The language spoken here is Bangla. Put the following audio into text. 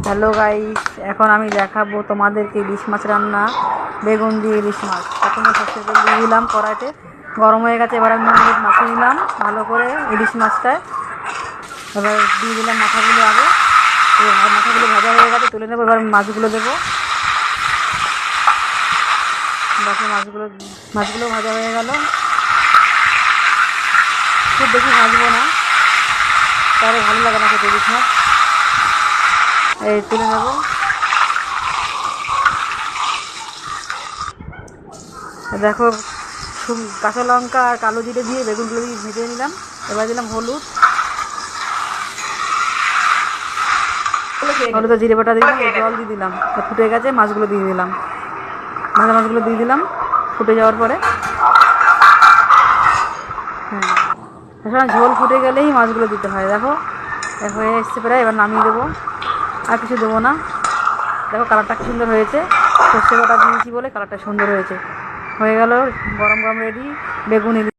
হ্যালো গাইস, এখন আমি দেখাবো তোমাদেরকে ইলিশ মাছ রান্না। বেগুন দিয়ে ইলিশ মাছ। প্রথমে সর্ষের তেল দিয়ে দিলাম কড়াইতে, গরম হয়ে গেছে। এবার আমি নুন মাখিয়ে নিলাম ভালো করে ইলিশ মাছটায়। এবার দিয়ে দিলাম মাথাগুলো আগে। এবার মাথাগুলো ভাজা হয়ে গেছে, তুলে নেবো। এবার মাছগুলো দেবো। বাকি মাছগুলো ভাজা হয়ে গেল। খুব বেশি ভাজবো না, তাহলে ভালো লাগে না খেতে ইলিশ মাছ। এই তুলে নেবো। দেখো, কাঁচা লঙ্কা আর কালো জিরে দিয়ে বেগুনগুলো দিয়ে ভেজে নিলাম। এবার দিলাম হলুদ আর জিরে বাটা দিলাম, জল দিয়ে দিলাম। ফুটে গেছে, মাছগুলো দিয়ে দিলাম। মাছগুলো দিয়ে দিলাম ফুটে যাওয়ার পরে। হ্যাঁ, আসলে ঝোল ফুটে গেলেই মাছগুলো দিতে হয়। দেখো হয়ে এসছে প্রায়, এবার নামিয়ে দেবো। আর কিছু দেবো না। দেখো কালারটা কি সুন্দর হয়েছে, সর্ষে বাটা দিয়েছি বলে কালারটা সুন্দর হয়েছে। হয়ে গেল, গরম গরম রেডি বেগুন ইলিশ।